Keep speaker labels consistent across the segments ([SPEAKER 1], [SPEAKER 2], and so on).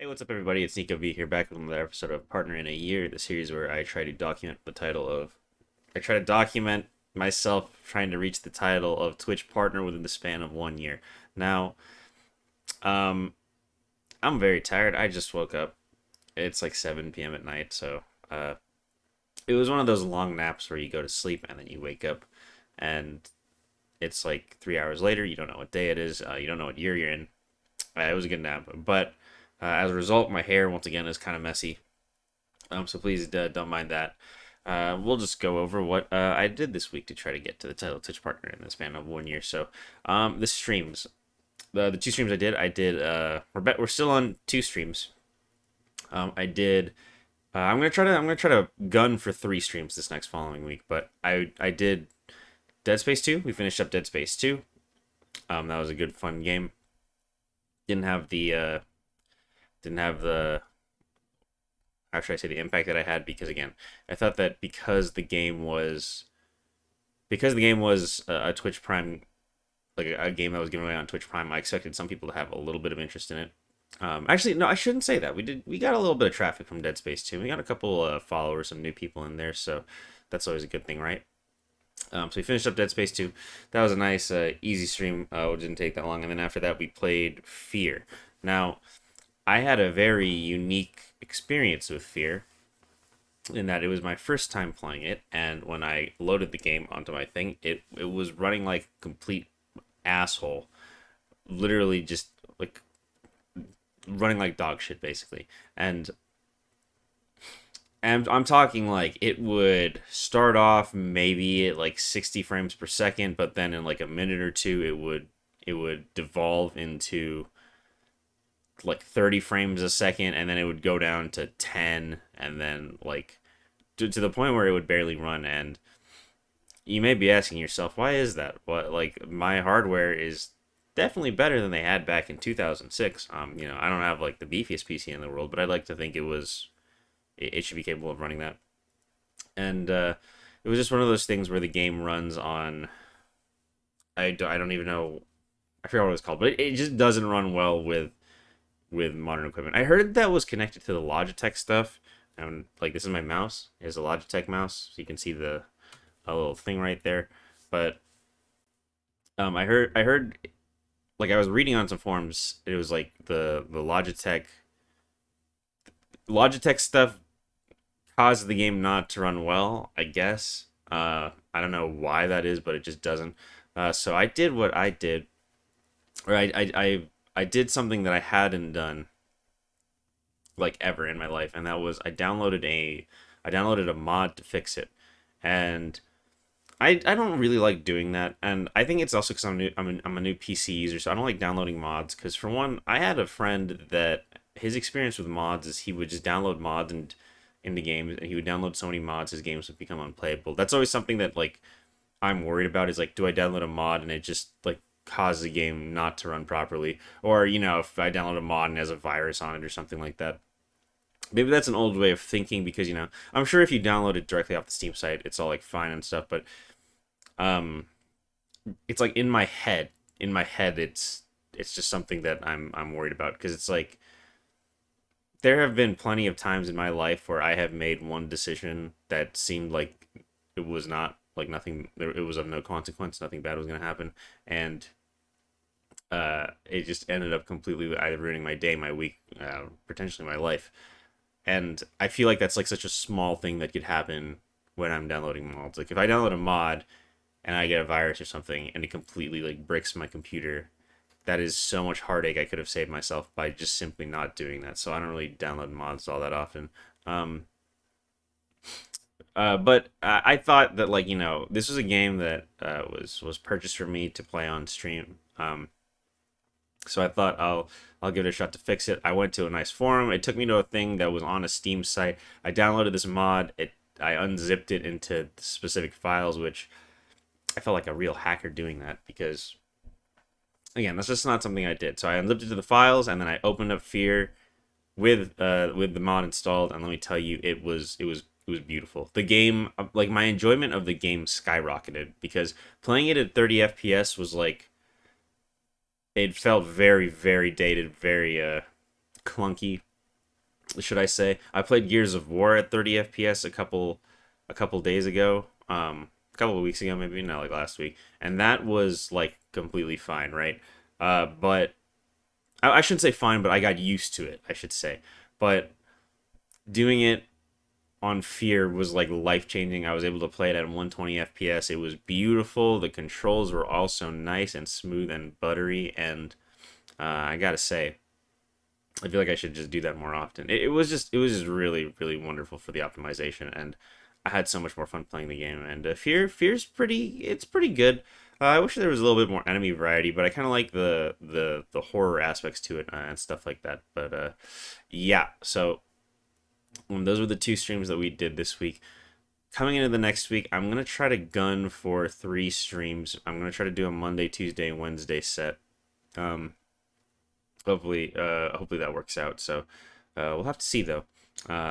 [SPEAKER 1] Hey, what's up, everybody? It's Nico V here, back with another episode of Partner in a Year, the series where I try to document myself trying to reach the title of Twitch Partner within the span of 1 year. Now, um, I'm very tired. I just woke up. It's like 7 p.m. at night, so it was one of those long naps where you go to sleep and then you wake up, and it's like 3 hours later. You don't know what day it is. You don't know what year you're in. It was a good nap, but as a result, my hair once again is kind of messy. So please don't mind that. We'll just go over what I did this week to try to get to the title Twitch partner in the span of 1 year. So, the streams, the two streams we're still on two streams. I did. I'm gonna try to gun for three streams this next following week. But I did Dead Space 2. We finished up Dead Space 2. That was a good fun game. Didn't have the how should I say, the impact that I had, because again, I thought that because the game was a Twitch Prime, like a game that was given away on Twitch Prime, I expected some people to have a little bit of interest in it. Actually, no, I shouldn't say that. We got a little bit of traffic from Dead Space 2. We got a couple followers, some new people in there, so that's always a good thing, right? So we finished up Dead Space 2. That was a nice, easy stream. It didn't take that long. And then after that, we played Fear. Now, I had a very unique experience with Fear in that it was my first time playing it, and when I loaded the game onto my thing, it was running like a complete asshole. Literally just like running like dog shit, basically. And I'm talking like it would start off maybe at like 60 frames per second, but then in like a minute or two it would devolve into like 30 frames a second, and then it would go down to 10, and then like to the point where it would barely run. And you may be asking yourself, why is that? What, like, my hardware is definitely better than they had back in 2006. I don't have like the beefiest PC in the world, but I'd like to think it should be capable of running that. And it was just one of those things where the game runs on, I don't even know, I forgot what it was called, but it just doesn't run well with modern equipment. I heard that was connected to the Logitech stuff. And like, this is my mouse. It's a Logitech mouse, so you can see the a little thing right there. But I heard like, I was reading on some forums. It was like the Logitech stuff caused the game not to run well, I guess. I don't know why that is, but it just doesn't. So I did what I did, or I did something that I hadn't done like ever in my life, and that was I downloaded a mod to fix it. And I don't really like doing that, and I think it's also because I'm a new PC user, so I don't like downloading mods. Because for one, I had a friend that his experience with mods is he would just download mods and into games, and he would download so many mods his games would become unplayable. That's always something that like I'm worried about, is like, do I download a mod and it just like causes the game not to run properly, or if I download a mod and it has a virus on it or something like that. Maybe that's an old way of thinking, because I'm sure if you download it directly off the Steam site, it's all like fine and stuff, but um it's like in my head it's just something that I'm worried about, because it's like there have been plenty of times in my life where I have made one decision that seemed like it was not, like, nothing, it was of no consequence, nothing bad was going to happen, and it just ended up completely either ruining my day, my week, potentially my life. And I feel like that's like such a small thing that could happen when I'm downloading mods. Like, if I download a mod and I get a virus or something and it completely like bricks my computer, that is so much heartache I could have saved myself by just simply not doing that. So I don't really download mods all that often. Um, but I thought that, like, this was a game that was purchased for me to play on stream. So I thought I'll give it a shot to fix it. I went to a nice forum. It took me to a thing that was on a Steam site. I downloaded this mod. I unzipped it into specific files, which I felt like a real hacker doing that, because again, that's just not something I did. So I unzipped it to the files, and then I opened up Fear with the mod installed, and let me tell you, it was beautiful. The game, like, my enjoyment of the game skyrocketed, because playing it at 30 FPS was like, it felt very, very dated, very clunky. should I say. I played Gears of War at 30 FPS a couple days ago. A couple of weeks ago, maybe not like last week, and that was like completely fine, right? But I shouldn't say fine, but I got used to it, I should say. But doing it on Fear was like life changing. I was able to play it at 120 FPS. It was beautiful. The controls were also nice and smooth and buttery. And I gotta say, I feel like I should just do that more often. It was just really really wonderful for the optimization, and I had so much more fun playing the game. And Fear's pretty good. I wish there was a little bit more enemy variety, but I kind of like the horror aspects to it and stuff like that. But yeah, so those were the two streams that we did this week. Coming into the next week, I'm gonna try to gun for 3 streams. I'm gonna try to do a Monday, Tuesday, Wednesday set. Um, hopefully that works out. So we'll have to see though.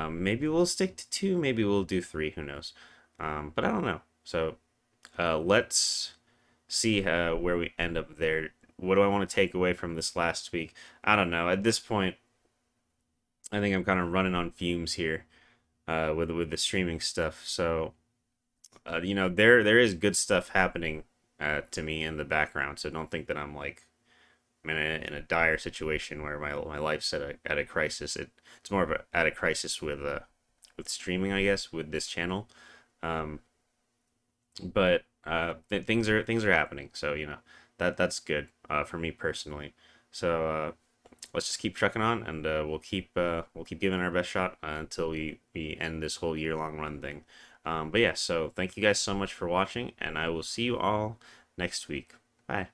[SPEAKER 1] Maybe we'll stick to 2. Maybe we'll do 3. Who knows? But I don't know. So let's see where we end up there. What do I want to take away from this last week? I don't know. At this point, I think I'm kind of running on fumes here with the streaming stuff. So you know, there is good stuff happening to me in the background. So don't think that I'm like I'm in a dire situation where my life's at a crisis. It's more of a at a crisis with streaming, I guess, with this channel. Um, but things are happening, so you know that's good for me personally. So let's just keep trucking on, and we'll keep giving our best shot until we end this whole year long run thing. But yeah, so thank you guys so much for watching, and I will see you all next week. Bye.